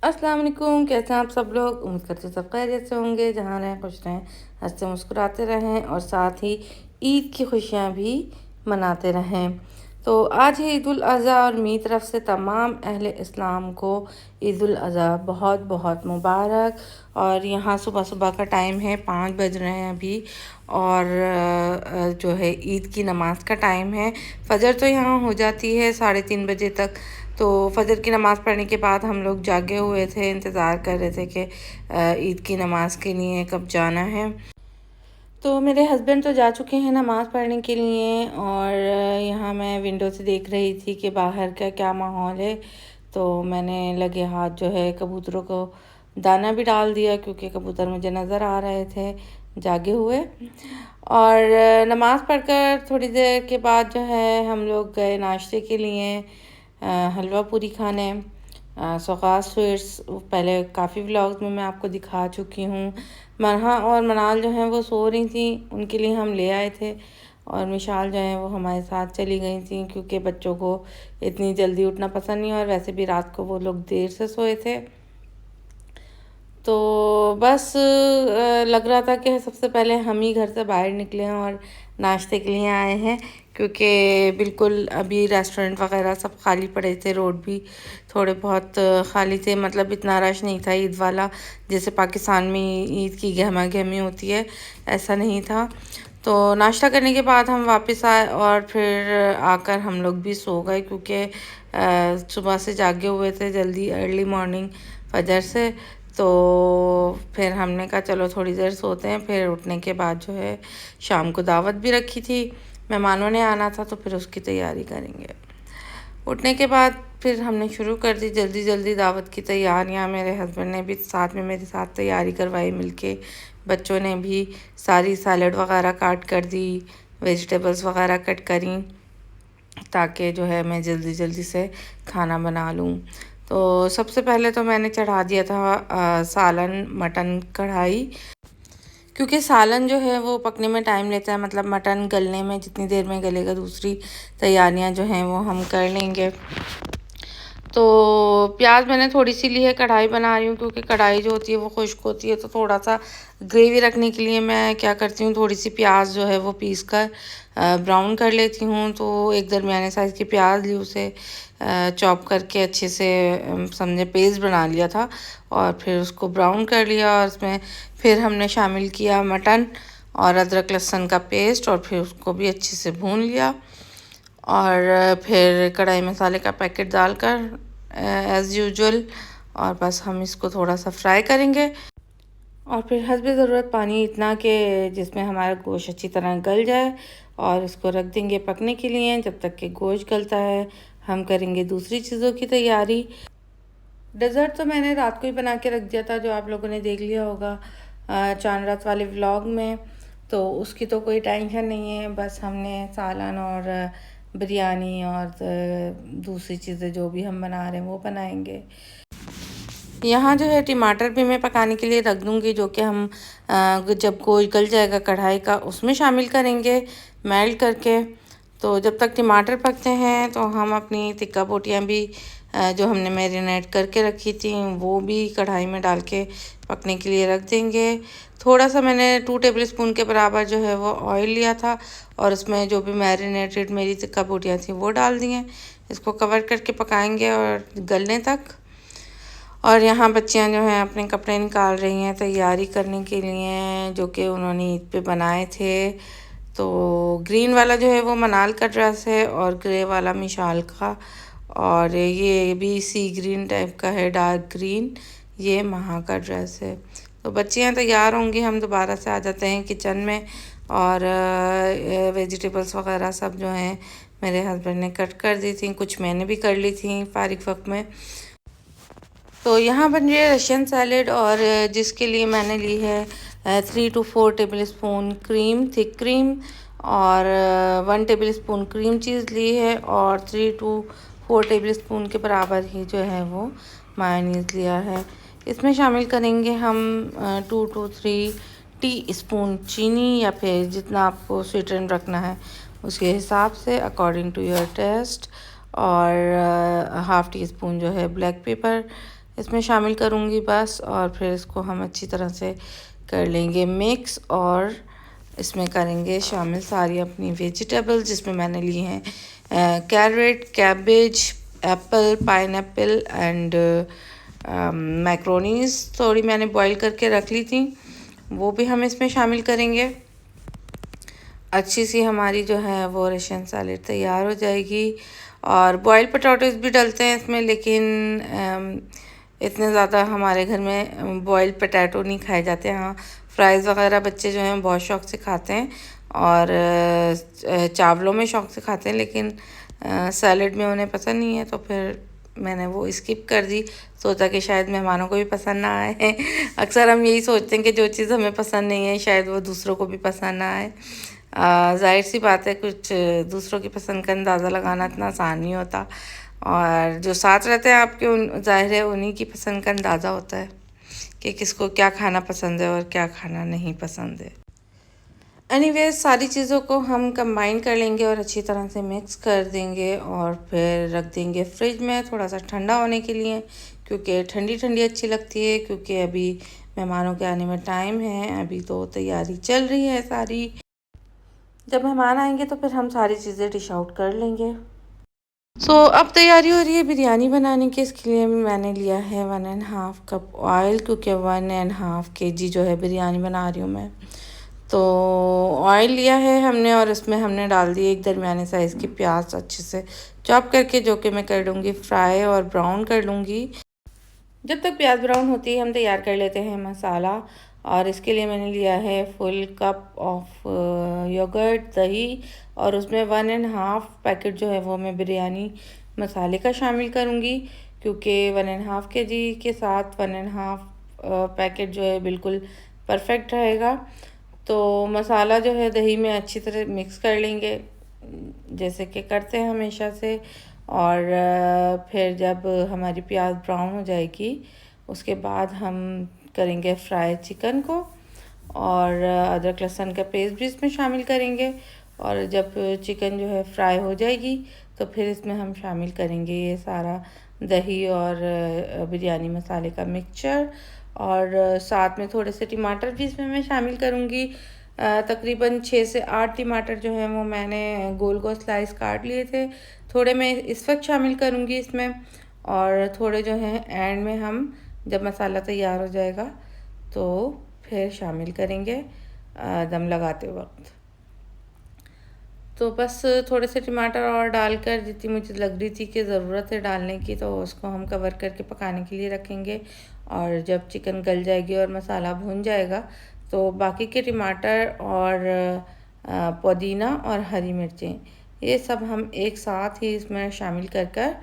अस्सलाम वालेकुम, कैसे हैं आप सब लोग। उम्मीद करते हैं सब खैरियत से होंगे, जहाँ रहें खुश रहें, हंसते मुस्कुराते रहें और साथ ही ईद की खुशियाँ भी मनाते रहें। तो आज है ईद उल अज़हा और मेरी तरफ से तमाम अहले इस्लाम को ईद उल अज़हा बहुत बहुत मुबारक। और यहाँ सुबह सुबह का टाइम है, 5 बज रहे हैं अभी। और जो है ईद की नमाज़ का टाइम है। फ़जर तो यहाँ हो जाती है 3:30 बजे तक। तो फ़जर की नमाज़ पढ़ने के बाद हम लोग जागे हुए थे, इंतज़ार कर रहे थे कि ईद की नमाज़ के लिए कब जाना है। तो मेरे हस्बैंड तो जा चुके हैं नमाज़ पढ़ने के लिए, और यहाँ मैं विंडो से देख रही थी कि बाहर का क्या माहौल है। तो मैंने लगे हाथ जो है कबूतरों को दाना भी डाल दिया, क्योंकि कबूतर मुझे नज़र आ रहे थे जागे हुए। और नमाज़ पढ़कर थोड़ी देर के बाद जो है हम लोग गए नाश्ते के लिए हलवा पूरी खाने। सौगात स्वीट्स, पहले काफ़ी व्लॉग्स में मैं आपको दिखा चुकी हूँ। मरहा और मनाल जो हैं वो सो रही थी, उनके लिए हम ले आए थे। और मिशाल जो है वो हमारे साथ चली गई थी, क्योंकि बच्चों को इतनी जल्दी उठना पसंद नहीं, और वैसे भी रात को वो लोग देर से सोए थे। तो बस लग रहा था कि सबसे पहले हम ही घर से बाहर निकले हैं और नाश्ते के लिए आए हैं, क्योंकि बिल्कुल अभी रेस्टोरेंट वगैरह सब खाली पड़े थे, रोड भी थोड़े बहुत खाली थे। मतलब इतना रश नहीं था ईद वाला, जैसे पाकिस्तान में ईद की गहमा गहमी होती है, ऐसा नहीं था। तो नाश्ता करने के बाद हम वापस आए और फिर आकर हम लोग भी सो गए, क्योंकि सुबह से जागे हुए थे जल्दी, अर्ली मॉर्निंग फजर से। तो फिर हमने कहा चलो थोड़ी देर सोते हैं। फिर उठने के बाद जो है शाम को दावत भी रखी थी, मेहमानों ने आना था, तो फिर उसकी तैयारी करेंगे। उठने के बाद फिर हमने शुरू कर दी जल्दी जल्दी दावत की तैयारियां। मेरे हस्बैंड ने भी साथ में मेरे साथ तैयारी करवाई मिलके। बच्चों ने भी सारी सैलड वगैरह काट कर दी, वेजिटेबल्स वगैरह कट करी, ताकि जो है मैं जल्दी जल्दी से खाना बना लूँ। तो सबसे पहले तो मैंने चढ़ा दिया था सालन मटन कढ़ाई, क्योंकि सालन जो है वो पकने में टाइम लेता है, मतलब मटन गलने में जितनी देर में गलेगा दूसरी तैयारियां जो हैं वो हम कर लेंगे। तो प्याज मैंने थोड़ी सी ली है, कढ़ाई बना रही हूँ, क्योंकि कढ़ाई जो होती है वो खुश्क होती है। तो थोड़ा सा ग्रेवी रखने के लिए मैं क्या करती हूँ, थोड़ी सी प्याज जो है वो पीस कर ब्राउन कर लेती हूँ। तो एक दरमियाने साइज़ की प्याज ली, उसे चॉप करके अच्छे से समझे पेस्ट बना लिया था, और फिर उसको ब्राउन कर लिया। और उसमें फिर हमने शामिल किया मटन और अदरक लहसुन का पेस्ट, और फिर उसको भी अच्छे से भून लिया। और फिर कढ़ाई मसाले का पैकेट डालकर एज़ यूजुअल, और बस हम इसको थोड़ा सा फ्राई करेंगे। और फिर हस्बे ज़रूरत पानी इतना कि जिसमें हमारा गोश्त अच्छी तरह गल जाए, और इसको रख देंगे पकने के लिए। जब तक कि गोश्त गलता है हम करेंगे दूसरी चीज़ों की तैयारी। डेज़र्ट तो मैंने रात को ही बना के रख दिया था, जो आप लोगों ने देख लिया होगा चांद रात वाले व्लॉग में। तो उसकी तो कोई टेंशन नहीं है, बस हमने सालन और बिरयानी और दूसरी चीज़ें जो भी हम बना रहे हैं वो बनाएंगे। यहाँ जो है टमाटर भी मैं पकाने के लिए रख दूँगी, जो कि हम जब गोश्त गल जाएगा कढ़ाई का उसमें शामिल करेंगे मेल्ट करके। तो जब तक टमाटर पकते हैं तो हम अपनी टिक्का बोटियाँ भी जो हमने मैरिनेट करके रखी थी वो भी कढ़ाई में डाल के पकने के लिए रख देंगे। थोड़ा सा मैंने 2 टेबल स्पून के बराबर जो है वो ऑयल लिया था, और उसमें जो भी मैरिनेटेड मेरी टिक्का बोटियाँ थी वो डाल दी हैं। इसको कवर करके पकाएंगे और गलने तक। और यहाँ बच्चियाँ जो हैं अपने कपड़े निकाल रही हैं तैयारी करने के लिए, जो कि उन्होंने ईद पे बनाए थे। तो ग्रीन वाला जो है वो मनाल का ड्रेस है, और ग्रे वाला मिशाल का, और ये भी सी ग्रीन टाइप का है, डार्क ग्रीन, ये महा का ड्रेस है। तो बच्चियाँ तैयार होंगी, हम दोबारा से आ जाते हैं किचन में। और वेजिटेबल्स वगैरह सब जो हैं मेरे हस्बैंड ने कट कर दी थी, कुछ मैंने भी कर ली थी फारिग वक्त में। तो यहाँ बन रही है रशियन सैलेड, और जिसके लिए मैंने ली है 3 to 4 table spoon cream, thick cream, और 1 टेबल स्पून क्रीम चीज़ ली है, और 3 to 4 टेबल स्पून के बराबर ही जो है वो मायोनीज़ लिया है। इसमें शामिल करेंगे हम 2 to 3 टी स्पून चीनी, या फिर जितना आपको स्वीटन रखना है उसके हिसाब से अकॉर्डिंग टू योर टेस्ट। और हाफ़ टी स्पून जो है ब्लैक पेपर इसमें शामिल करूँगी बस, और फिर इसको हम अच्छी तरह से कर लेंगे मिक्स। और इसमें करेंगे शामिल सारी अपनी वेजिटेबल्स, जिसमें मैंने लिए हैं carrot, cabbage, apple, pineapple and macaronis थोड़ी मैंने बॉईल करके रख ली थी, वो भी हम इसमें शामिल करेंगे। अच्छी सी हमारी जो है वो रशियन सैलेड तैयार हो जाएगी। और बॉइल्ड पोटैटोज भी डलते हैं इसमें, लेकिन इतने ज़्यादा हमारे घर में बॉइल्ड पोटैटो नहीं खाए जाते। हाँ, फ्राइज़ वगैरह बच्चे जो हैं बहुत शौक़ से खाते हैं, और चावलों में शौक़ से खाते हैं, लेकिन सैलेड में उन्हें पसंद नहीं है, तो फिर मैंने वो स्किप कर दी। सोचा कि शायद मेहमानों को भी पसंद ना आए। अक्सर हम यही सोचते हैं कि जो चीज़ हमें पसंद नहीं है शायद वो दूसरों को भी पसंद ना आए। जाहिर सी बात है, कुछ दूसरों की पसंद का अंदाज़ा लगाना इतना आसान नहीं होता, और जो साथ रहते हैं आपके उन ज़ाहिर है उन्हीं की पसंद का अंदाज़ा होता है कि किसको क्या खाना पसंद है और क्या खाना नहीं पसंद है। एनीवेज, सारी चीज़ों को हम कंबाइन कर लेंगे और अच्छी तरह से मिक्स कर देंगे, और फिर रख देंगे फ्रिज में थोड़ा सा ठंडा होने के लिए, क्योंकि ठंडी ठंडी अच्छी लगती है। क्योंकि अभी मेहमानों के आने में टाइम है, अभी तो तैयारी चल रही है सारी। जब मेहमान आएंगे तो फिर हम सारी चीज़ें डिश आउट कर लेंगे। अब तैयारी हो रही है बिरयानी बनाने की। इसके लिए मैंने लिया है 1.5 कप ऑयल, क्योंकि 1.5 kg जो है बिरयानी बना रही हूँ मैं। तो ऑयल लिया है हमने, और इसमें हमने डाल दी एक दरमियाने साइज़ की प्याज अच्छे से चॉप करके, जो कि मैं कर लूँगी फ्राई और ब्राउन कर लूँगी। जब तक प्याज ब्राउन होती है हम तैयार कर लेते हैं मसाला। और इसके लिए मैंने लिया है फुल कप ऑफ योगर्ट, दही, और उसमें 1.5 पैकेट जो है वो मैं बिरयानी मसाले का शामिल करूँगी, क्योंकि 1.5 kg के साथ 1.5 पैकेट जो है बिल्कुल परफेक्ट रहेगा। तो मसाला जो है दही में अच्छी तरह मिक्स कर लेंगे, जैसे कि करते हैं हमेशा से। और फिर जब हमारी प्याज ब्राउन हो जाएगी, उसके बाद हम करेंगे फ्राई चिकन को, और अदरक लहसुन का पेस्ट भी इसमें शामिल करेंगे। और जब चिकन जो है फ्राई हो जाएगी, तो फिर इसमें हम शामिल करेंगे ये सारा दही और बिरयानी मसाले का मिक्सचर, और साथ में थोड़े से टमाटर भी इसमें मैं शामिल करूँगी। तकरीबन 6 से 8 टमाटर जो है वो मैंने गोल गोल स्लाइस काट लिए थे। थोड़े मैं इस वक्त शामिल करूँगी इसमें, और थोड़े जो हैं एंड में हम जब मसाला तैयार हो जाएगा तो फिर शामिल करेंगे दम लगाते वक्त। तो बस थोड़े से टमाटर और डालकर, जितनी मुझे लग रही थी कि ज़रूरत है डालने की, तो उसको हम कवर करके पकाने के लिए रखेंगे। और जब चिकन गल जाएगी और मसाला भुन जाएगा, तो बाकी के टमाटर और पुदीना और हरी मिर्चें, ये सब हम एक साथ ही इसमें शामिल कर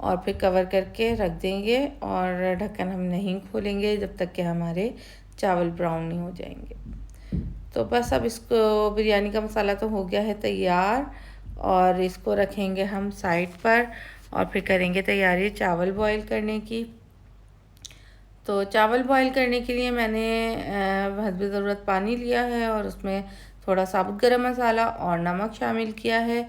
और फिर कवर करके रख देंगे, और ढक्कन हम नहीं खोलेंगे जब तक कि हमारे चावल ब्राउन नहीं हो जाएंगे। तो बस अब इसको, बिरयानी का मसाला तो हो गया है तैयार, और इसको रखेंगे हम साइड पर, और फिर करेंगे तैयारी चावल बॉईल करने की। तो चावल बॉईल करने के लिए मैंने हस्बे ज़रूरत पानी लिया है, और उसमें थोड़ा साबुत गरम मसाला और नमक शामिल किया है,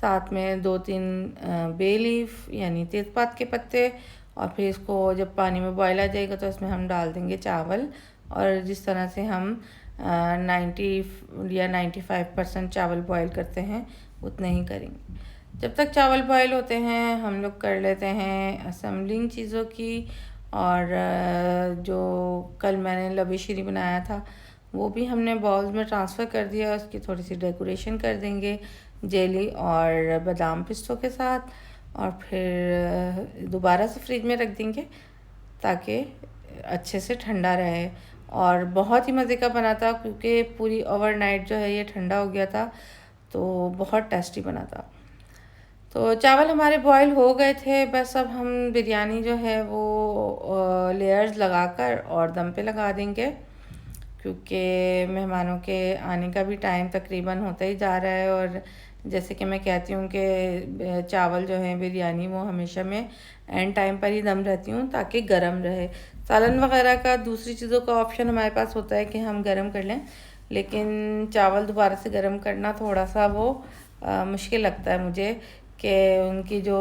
साथ में 2-3 बे लीफ यानी तेज़पात के पत्ते। और फिर इसको जब पानी में बॉईल आ जाएगा तो इसमें हम डाल देंगे चावल, और जिस तरह से हम 90 या 95% चावल बॉईल करते हैं उतने ही करेंगे। जब तक चावल बॉईल होते हैं हम लोग कर लेते हैं असेंबलिंग चीज़ों की। और जो कल मैंने लबे शीरी बनाया था वो भी हमने बाउल्स में ट्रांसफ़र कर दिया, उसकी थोड़ी सी डेकोरेशन कर देंगे जेली और बादाम पिस्तों के साथ, और फिर दोबारा से फ्रिज में रख देंगे ताकि अच्छे से ठंडा रहे। और बहुत ही मज़े का बना था, क्योंकि पूरी ओवरनाइट जो है ये ठंडा हो गया था, तो बहुत टेस्टी बना था। तो चावल हमारे बॉईल हो गए थे, बस अब हम बिरयानी जो है वो लेयर्स लगाकर और दम पे लगा देंगे, क्योंकि मेहमानों के आने का भी टाइम तकरीबन होता ही जा रहा है। और जैसे कि मैं कहती हूँ कि चावल जो है बिरयानी वो हमेशा मैं एंड टाइम पर ही दम रहती हूँ ताकि गरम रहे। सालन वगैरह का, दूसरी चीज़ों का ऑप्शन हमारे पास होता है कि हम गरम कर लें, लेकिन चावल दोबारा से गरम करना थोड़ा सा वो मुश्किल लगता है मुझे, कि उनकी जो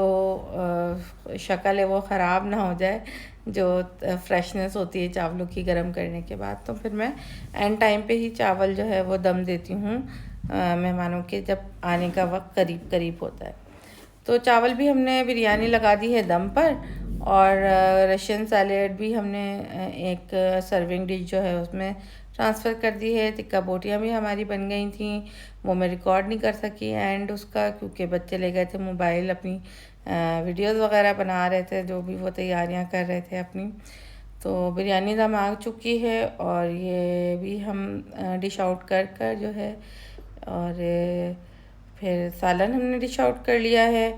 शक्ल है वो ख़राब ना हो जाए जो फ्रेशनेस होती है चावलों की गर्म करने के बाद। तो फिर मैं एंड टाइम पे ही चावल जो है वो दम देती हूँ मेहमानों के जब आने का वक्त करीब करीब होता है। तो चावल भी हमने बिरयानी लगा दी है दम पर, और रशियन सैलेड भी हमने एक सर्विंग डिश जो है उसमें ट्रांसफ़र कर दी है। टिक्का बोटियाँ भी हमारी बन गई थी, वो मैं रिकॉर्ड नहीं कर सकी एंड उसका, क्योंकि बच्चे ले गए थे मोबाइल, अपनी वीडियोस वगैरह बना रहे थे, जो भी वो तैयारियां कर रहे थे अपनी। तो बिरयानी दम आ चुकी है और ये भी हम डिश आउट कर कर जो है, और फिर सालन हमने डिश आउट कर लिया है।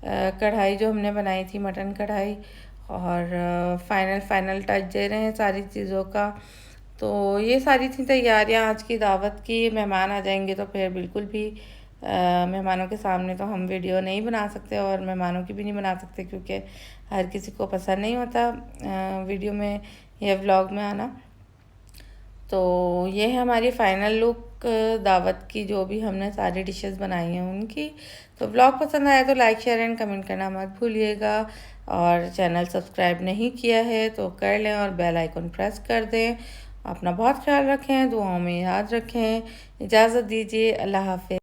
कढ़ाई जो हमने बनाई थी मटन कढ़ाई, और फाइनल टच दे रहे हैं सारी चीज़ों का। तो ये सारी थी तैयारियां आज की दावत की। मेहमान आ जाएंगे तो फिर बिल्कुल भी मेहमानों के सामने तो हम वीडियो नहीं बना सकते और मेहमानों की भी नहीं बना सकते, क्योंकि हर किसी को पसंद नहीं होता वीडियो में या व्लॉग में आना। तो ये है हमारी फ़ाइनल लुक दावत की, जो भी हमने सारी डिशेस बनाई हैं उनकी। तो व्लॉग पसंद आया तो लाइक शेयर एंड कमेंट करना मत भूलिएगा, और चैनल सब्सक्राइब नहीं किया है तो कर लें और बेल आइकन प्रेस कर दें। अपना बहुत ख्याल रखें, दुआओं में याद रखें। इजाज़त दीजिए, अल्लाह हाफ़िज़।